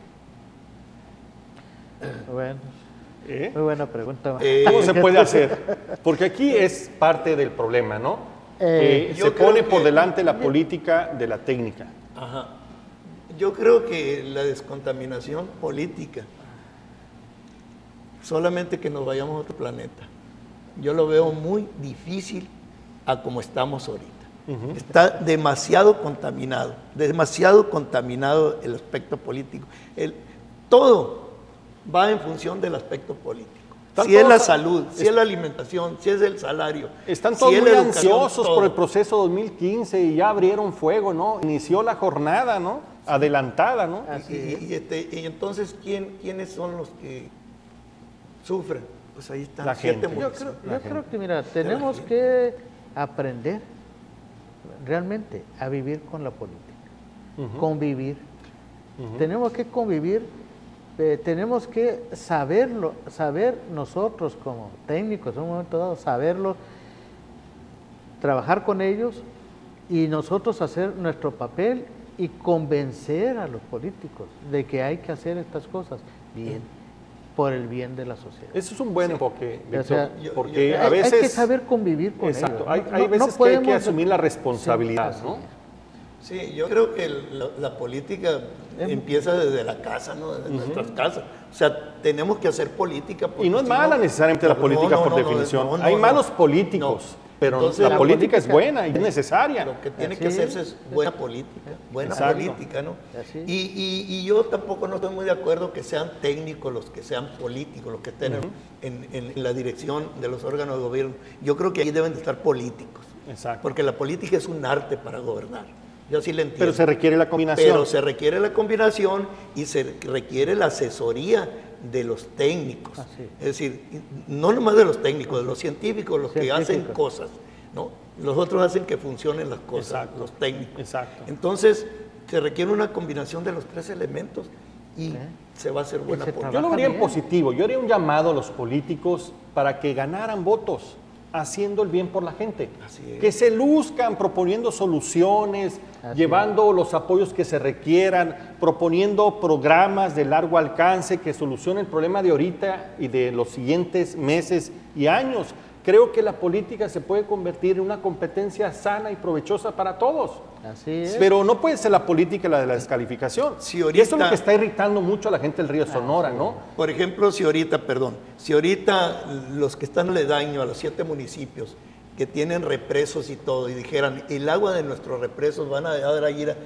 Bueno, muy buena pregunta. ¿Cómo se puede hacer? Porque aquí es parte del problema, ¿no? Se pone por delante la política de la técnica. Ajá. Yo creo que la descontaminación política, solamente que nos vayamos a otro planeta, yo lo veo muy difícil a como estamos ahorita. Está demasiado contaminado el aspecto político. Todo va en función del aspecto político. Si es la salud, si es la alimentación, si es el salario. Están todos muy ansiosos por el proceso 2015 y ya abrieron fuego, ¿no? Inició la jornada, ¿no? Adelantada, ¿no? Y entonces, ¿quiénes son los que sufren? Pues ahí están la gente. Yo creo que, mira, tenemos que aprender realmente a vivir con la política, convivir. Tenemos que convivir, tenemos que saber nosotros como técnicos en un momento dado, saberlo, trabajar con ellos y nosotros hacer nuestro papel y convencer a los políticos de que hay que hacer estas cosas bien, por el bien de la sociedad. Eso es un buen enfoque, Víctor, o sea, porque a veces... Hay que saber convivir con ellos. Exacto, hay veces que hay que asumir la responsabilidad, ¿no? Sí, yo creo que la política empieza desde la casa, ¿no? Desde nuestras casas. O sea, tenemos que hacer política. Y no es mala necesariamente la política por definición. Hay malos políticos, pero entonces, la política es buena y es necesaria. Lo que tiene que hacerse es buena política, política, ¿no? Y yo tampoco no estoy muy de acuerdo que sean técnicos los que sean políticos, los que estén en la dirección de los órganos de gobierno. Yo creo que ahí deben de estar políticos. Exacto. Porque la política es un arte para gobernar. Yo sí le entiendo. Pero se requiere la combinación. Pero se requiere la combinación y se requiere la asesoría de los técnicos. Es decir, no nomás de los técnicos, de los científicos, los que hacen cosas, ¿no? Los otros hacen que funcionen las cosas, los técnicos. Exacto. Entonces, se requiere una combinación de los tres elementos y se va a hacer buena política. Yo lo vería en positivo. Yo haría un llamado a los políticos para que ganaran votos haciendo el bien por la gente, que se luzcan proponiendo soluciones, llevando los apoyos que se requieran, proponiendo programas de largo alcance que solucionen el problema de ahorita y de los siguientes meses y años. Creo que la política se puede convertir en una competencia sana y provechosa para todos. Así es. Pero no puede ser la política la de la descalificación. Si ahorita, y eso es lo que está irritando mucho a la gente del río Sonora, ¿no? Por ejemplo, si ahorita los que están aledaños a los 7 municipios que tienen represos y todo, y dijeran, el agua de nuestros represos van a dejar de ir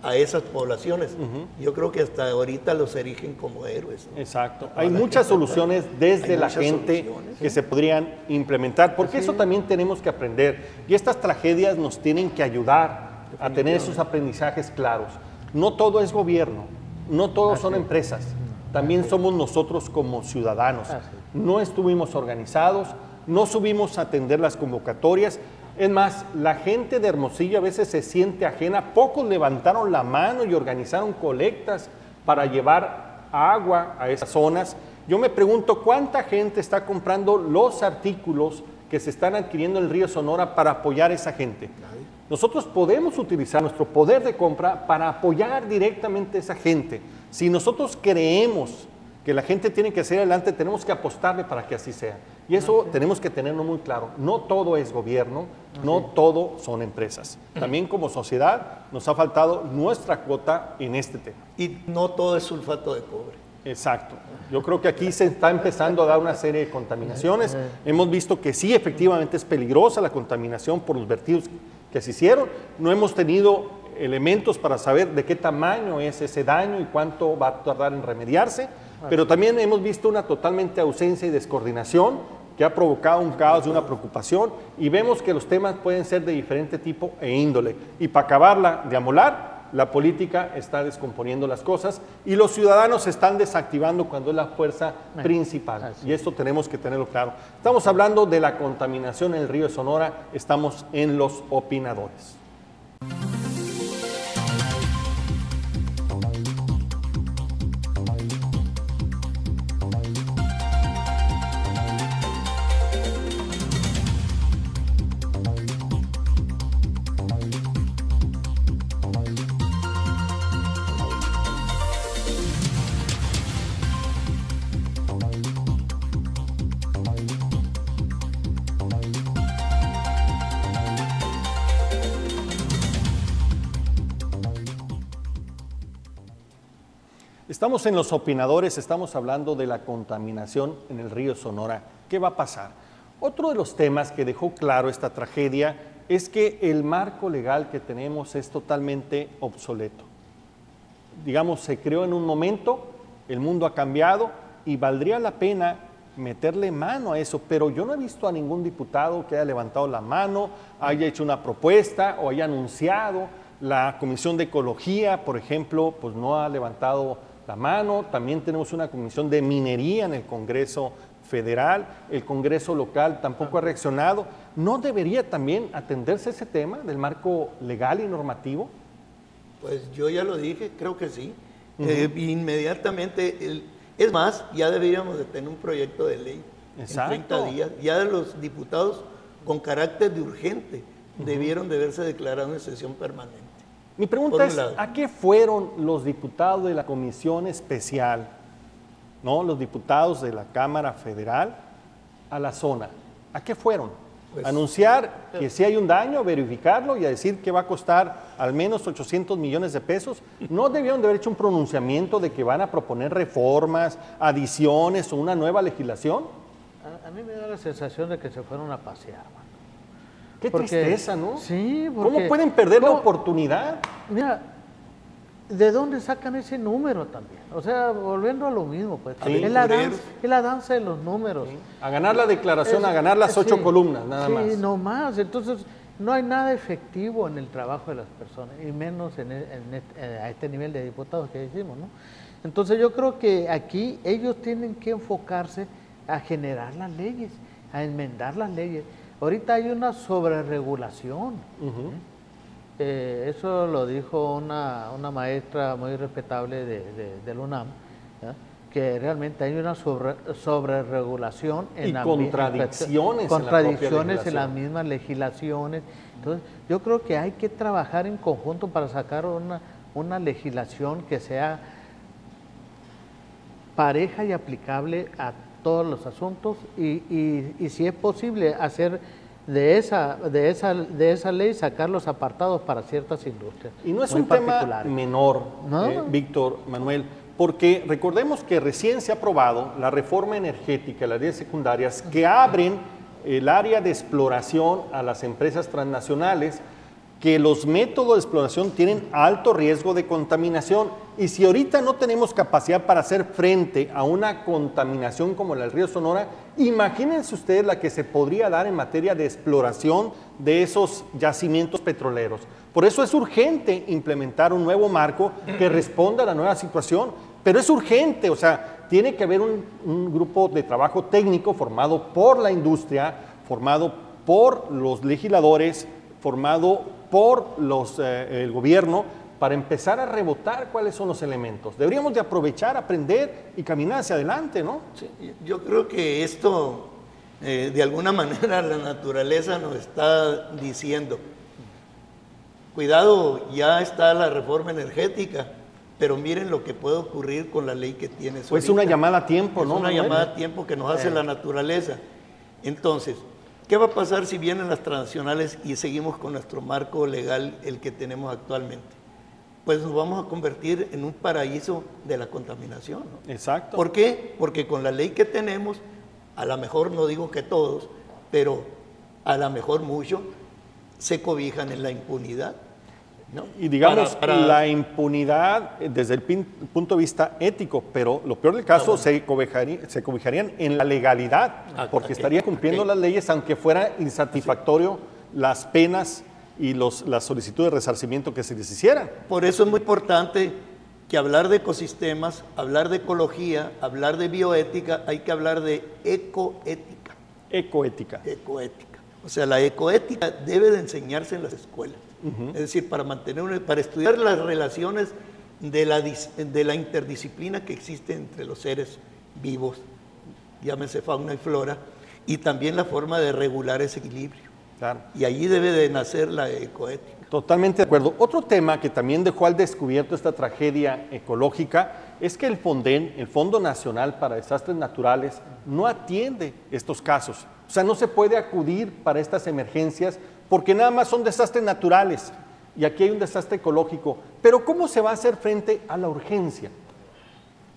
a esas poblaciones, yo creo que hasta ahorita los erigen como héroes, ¿no? Exacto. Hay muchas soluciones desde la gente que se podrían implementar, porque eso también tenemos que aprender. Y estas tragedias nos tienen que ayudar a tener esos aprendizajes claros. No todo es gobierno, no todos son empresas, también somos nosotros como ciudadanos. No estuvimos organizados, no subimos a atender las convocatorias. Es más, la gente de Hermosillo a veces se siente ajena. Pocos levantaron la mano y organizaron colectas para llevar agua a esas zonas. Yo me pregunto, ¿cuánta gente está comprando los artículos que se están adquiriendo en el río Sonora para apoyar a esa gente? Nosotros podemos utilizar nuestro poder de compra para apoyar directamente a esa gente. Si nosotros creemos que la gente tiene que salir adelante, tenemos que apostarle para que así sea. Y eso tenemos que tenerlo muy claro. No todo es gobierno, no todo son empresas. También como sociedad nos ha faltado nuestra cuota en este tema. Y no todo es sulfato de cobre. Exacto. Yo creo que aquí se está empezando a dar una serie de contaminaciones. Hemos visto que sí, efectivamente es peligrosa la contaminación por los vertidos que se hicieron. No hemos tenido elementos para saber de qué tamaño es ese daño y cuánto va a tardar en remediarse, pero también hemos visto una totalmente ausencia y descoordinación que ha provocado un caos y una preocupación, y vemos que los temas pueden ser de diferente tipo e índole. Y para acabarla de amolar, la política está descomponiendo las cosas y los ciudadanos se están desactivando cuando es la fuerza principal. Y esto tenemos que tenerlo claro. Estamos hablando de la contaminación en el río de Sonora, estamos en los opinadores. Estamos en los opinadores, estamos hablando de la contaminación en el río Sonora. ¿Qué va a pasar? Otro de los temas que dejó claro esta tragedia es que el marco legal que tenemos es totalmente obsoleto. Digamos, se creó en un momento, el mundo ha cambiado y valdría la pena meterle mano a eso, pero yo no he visto a ningún diputado que haya levantado la mano, haya hecho una propuesta o haya anunciado. La Comisión de Ecología, por ejemplo, pues no ha levantado la mano. También tenemos una comisión de minería en el Congreso Federal, el Congreso local tampoco ha reaccionado. ¿No debería también atenderse ese tema del marco legal y normativo? Pues yo ya lo dije, creo que sí. Inmediatamente, es más, ya deberíamos de tener un proyecto de ley en 30 días. Ya los diputados con carácter de urgente debieron de verse declarados en sesión permanente. Mi pregunta es, ¿a qué fueron los diputados de la Comisión Especial, ¿no? Los diputados de la Cámara Federal a la zona? ¿A qué fueron? Pues, anunciar que si hay un daño, verificarlo y a decir que va a costar al menos 800 millones de pesos. ¿No debieron de haber hecho un pronunciamiento de que van a proponer reformas, adiciones o una nueva legislación? A mí me da la sensación de que se fueron a pasear, man. Qué tristeza, ¿no? Sí, porque, ¿cómo pueden perder la oportunidad? Mira, ¿de dónde sacan ese número también? O sea, volviendo a lo mismo, pues. Sí, es la danza de los números. Sí. A ganar la declaración, a ganar las 8 columnas, nada más. Sí, no más. Entonces, no hay nada efectivo en el trabajo de las personas, y menos a este nivel de diputados que decimos, ¿no? Entonces, yo creo que aquí ellos tienen que enfocarse a generar las leyes, a enmendar las leyes. Ahorita hay una sobreregulación. Eso lo dijo una maestra muy respetable del UNAM, ¿ya? Que realmente hay una sobreregulación y contradicciones en las mismas legislaciones. Entonces, yo creo que hay que trabajar en conjunto para sacar una legislación que sea pareja y aplicable a todos los asuntos y si es posible hacer de esa ley sacar los apartados para ciertas industrias. Y no es un tema menor, ¿no? Víctor Manuel, porque recordemos que recién se ha aprobado la reforma energética, las leyes secundarias que abren el área de exploración a las empresas transnacionales, que los métodos de exploración tienen alto riesgo de contaminación. Y si ahorita no tenemos capacidad para hacer frente a una contaminación como la del río Sonora, imagínense ustedes la que se podría dar en materia de exploración de esos yacimientos petroleros. Por eso es urgente implementar un nuevo marco que responda a la nueva situación, pero es urgente, o sea, tiene que haber un grupo de trabajo técnico formado por la industria, formado por los legisladores, formado por el gobierno, para empezar a rebotar cuáles son los elementos. Deberíamos de aprovechar, aprender y caminar hacia adelante, ¿no? Sí, yo creo que esto, de alguna manera, la naturaleza nos está diciendo, cuidado, ya está la reforma energética, pero miren lo que puede ocurrir con la ley que tiene. Pues es una llamada a tiempo, ¿no? Es una llamada a tiempo que nos hace la naturaleza. Entonces, ¿qué va a pasar si vienen las transnacionales y seguimos con nuestro marco legal, el que tenemos actualmente? Pues nos vamos a convertir en un paraíso de la contaminación, ¿no? Exacto. ¿Por qué? Porque con la ley que tenemos, a lo mejor no digo que todos, pero a lo mejor muchos se cobijan en la impunidad, ¿no? Y digamos, la impunidad desde el punto de vista ético, pero lo peor del caso, se cobijarían en la legalidad, porque estarían cumpliendo las leyes, aunque fuera insatisfactorio las penas y las solicitudes de resarcimiento que se les hicieran. Por eso es muy importante que hablar de ecosistemas, hablar de ecología, hablar de bioética, hay que hablar de ecoética. Ecoética. Ecoética. O sea, la ecoética debe de enseñarse en las escuelas. Es decir, para estudiar las relaciones de la interdisciplina que existe entre los seres vivos, llámese fauna y flora, y también la forma de regular ese equilibrio. Claro. Y allí debe de nacer la ecoética. Totalmente de acuerdo. Otro tema que también dejó al descubierto esta tragedia ecológica es que el FONDEN, el Fondo Nacional para Desastres Naturales, no atiende estos casos. O sea, no se puede acudir para estas emergencias porque nada más son desastres naturales y aquí hay un desastre ecológico. Pero ¿cómo se va a hacer frente a la urgencia?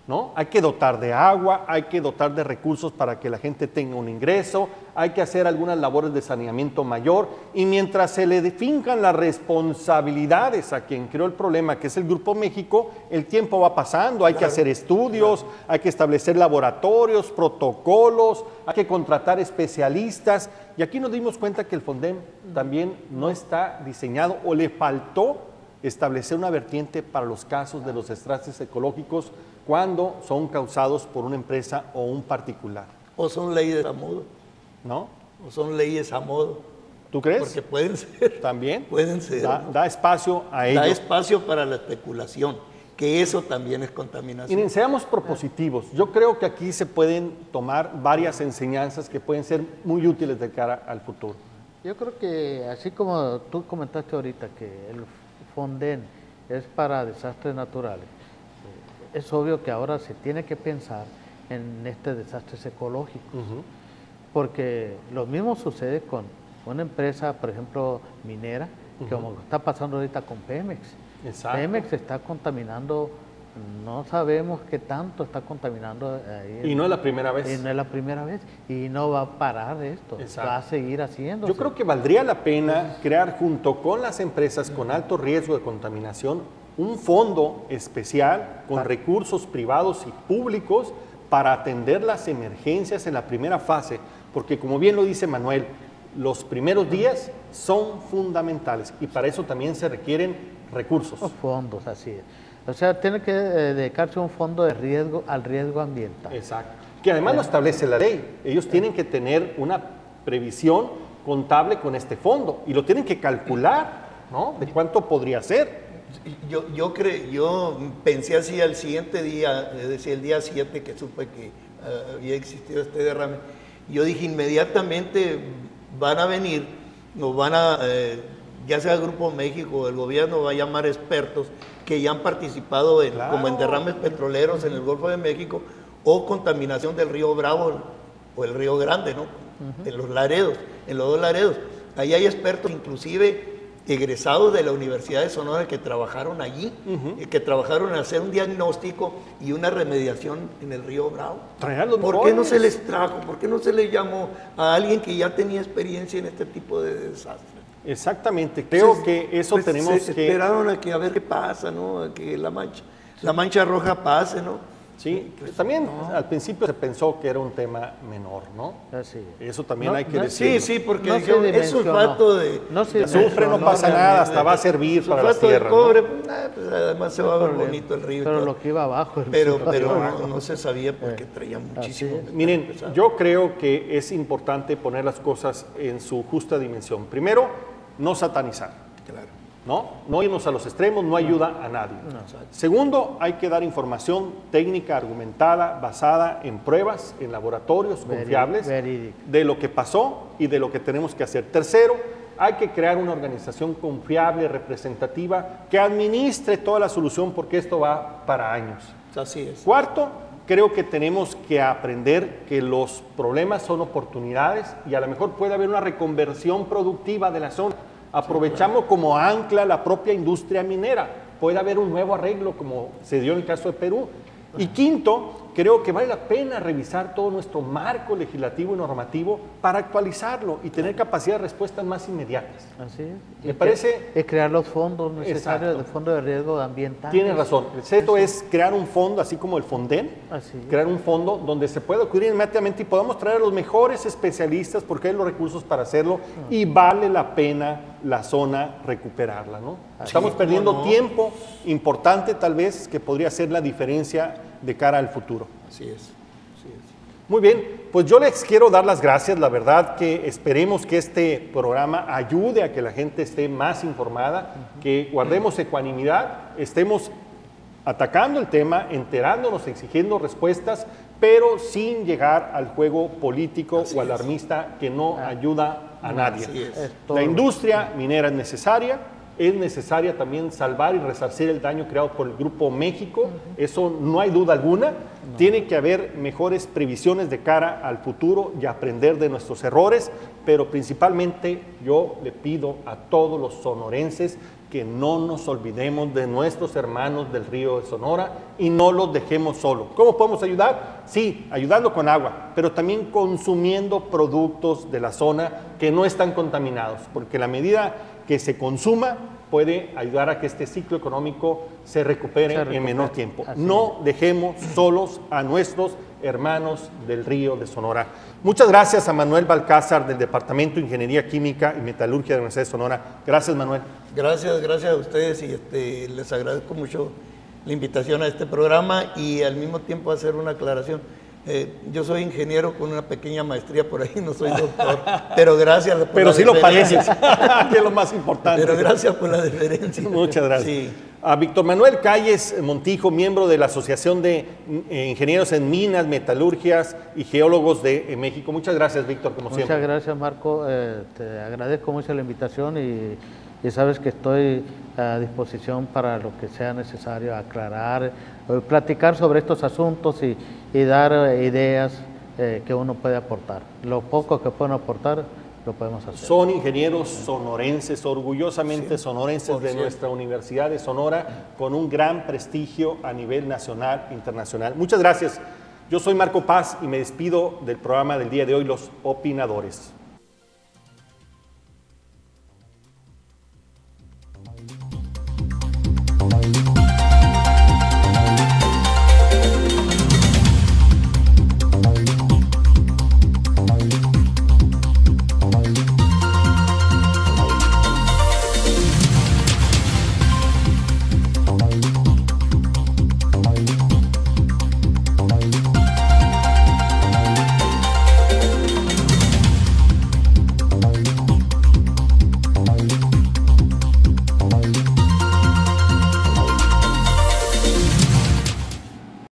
¿No? Hay que dotar de agua, hay que dotar de recursos para que la gente tenga un ingreso, hay que hacer algunas labores de saneamiento mayor y mientras se le defincan las responsabilidades a quien creó el problema, que es el Grupo México, el tiempo va pasando, hay que hacer estudios, hay que establecer laboratorios, protocolos, hay que contratar especialistas y aquí nos dimos cuenta que el FONDEN también no está diseñado o le faltó establecer una vertiente para los casos de los desastres ecológicos cuando son causados por una empresa o un particular. O son leyes a modo. ¿No? O son leyes a modo. ¿Tú crees? Porque pueden ser. ¿También? Pueden ser. Da espacio a ello. Da espacio para la especulación, que eso también es contaminación. Miren, seamos propositivos. Yo creo que aquí se pueden tomar varias enseñanzas que pueden ser muy útiles de cara al futuro. Yo creo que así como tú comentaste ahorita que el FONDEN es para desastres naturales, es obvio que ahora se tiene que pensar en desastres ecológicos, porque lo mismo sucede con una empresa, por ejemplo, minera, que como está pasando ahorita con Pemex. Exacto. Pemex está contaminando, no sabemos qué tanto está contaminando ahí. Y no es la primera vez. Y no es la primera vez, y no va a parar esto, Exacto. va a seguir haciendo. Yo creo que valdría la pena crear junto con las empresas con alto riesgo de contaminación un fondo especial con recursos privados y públicos para atender las emergencias en la primera fase, porque como bien lo dice Manuel, los primeros días son fundamentales y para eso también se requieren recursos. Los fondos, así es. O sea, tiene que dedicarse un fondo de riesgo al riesgo ambiental. Exacto. Que además lo establece la ley. Ellos tienen que tener una previsión contable con este fondo y lo tienen que calcular, ¿no? De cuánto podría ser. Yo pensé así al siguiente día, es decir, el día 7 que supe que había existido este derrame, yo dije inmediatamente van a venir, nos van a, ya sea el Grupo México, el gobierno va a llamar expertos que ya han participado como en derrames petroleros en el Golfo de México o contaminación del río Bravo o el río Grande, ¿no? En los Laredos, en los dos Laredos. Ahí hay expertos, inclusive egresados de la Universidad de Sonora que trabajaron allí, que trabajaron en hacer un diagnóstico y una remediación en el río Bravo. ¿Por qué no se les trajo? ¿Por qué no se les llamó a alguien que ya tenía experiencia en este tipo de desastres? Exactamente, creo que eso tenemos que... Esperaron a ver qué pasa, ¿no? A que la mancha roja pase, ¿no? Sí, también al principio se pensó que era un tema menor, ¿no? Así. Eso también hay que decirlo. Sí, porque no es sulfato de azufre, no pasa nada, hasta va a servir para la tierra. Sulfato de cobre, pues además se va a ver bonito el río. Pero lo que iba abajo. Pero no se sabía porque traía muchísimo. Miren, yo creo que es importante poner las cosas en su justa dimensión. Primero, no satanizar. Claro. No irnos a los extremos, no ayuda a nadie. Segundo, hay que dar información técnica, argumentada, basada en pruebas, en laboratorios confiables de lo que pasó y de lo que tenemos que hacer. Tercero, hay que crear una organización confiable, representativa, que administre toda la solución porque esto va para años. Así es. Cuarto, creo que tenemos que aprender que los problemas son oportunidades y a lo mejor puede haber una reconversión productiva de la zona. Aprovechamos como ancla la propia industria minera. Puede haber un nuevo arreglo como se dio en el caso de Perú. Y quinto, creo que vale la pena revisar todo nuestro marco legislativo y normativo para actualizarlo y tener capacidad de respuestas más inmediatas. Así es. Me parece... Es crear los fondos necesarios, Exacto. el fondo de riesgo ambiental. Tienes razón. El reto es crear un fondo, así como el Fonden, Así es. crear un fondo donde se pueda acudir inmediatamente y podamos traer a los mejores especialistas porque hay los recursos para hacerlo y vale la pena la zona recuperarla, ¿no? Estamos perdiendo tiempo importante tal vez que podría ser la diferencia de cara al futuro. Así es. Muy bien, pues yo les quiero dar las gracias, la verdad que esperemos que este programa ayude a que la gente esté más informada, que guardemos ecuanimidad, estemos atacando el tema, enterándonos, exigiendo respuestas, pero sin llegar al juego político o alarmista que no ayuda a nadie. Así es. La industria minera es necesaria también salvar y resarcir el daño creado por el Grupo México, eso no hay duda alguna. Tiene que haber mejores previsiones de cara al futuro y aprender de nuestros errores, pero principalmente yo le pido a todos los sonorenses que no nos olvidemos de nuestros hermanos del río de Sonora y no los dejemos solos. ¿Cómo podemos ayudar? Sí, ayudando con agua, pero también consumiendo productos de la zona que no están contaminados, porque la medida que se consuma puede ayudar a que este ciclo económico se recupere en menor tiempo. No dejemos solos a nuestros hermanos del río de Sonora. Muchas gracias a Manuel Balcázar del Departamento de Ingeniería Química y Metalurgia de la Universidad de Sonora. Gracias, Manuel. Gracias a ustedes y les agradezco mucho la invitación a este programa y al mismo tiempo hacer una aclaración. Yo soy ingeniero con una pequeña maestría por ahí, no soy doctor, pero gracias por pero la sí lo deferencia. pareces, que es lo más importante. Pero gracias por la deferencia. Muchas gracias. Sí. A Víctor Manuel Calles Montijo, miembro de la Asociación de Ingenieros en Minas, Metalurgias y Geólogos de México. Muchas gracias, Víctor, como siempre. Muchas gracias, Marco. Te agradezco mucho la invitación y sabes que estoy a disposición para lo que sea necesario, aclarar, platicar sobre estos asuntos y dar ideas que uno puede aportar. Lo poco que pueden aportar, lo podemos hacer. Son ingenieros sonorenses, orgullosamente sonorenses de nuestra Universidad de Sonora, con un gran prestigio a nivel nacional e internacional. Muchas gracias. Yo soy Marco Paz y me despido del programa del día de hoy, Los Opinadores.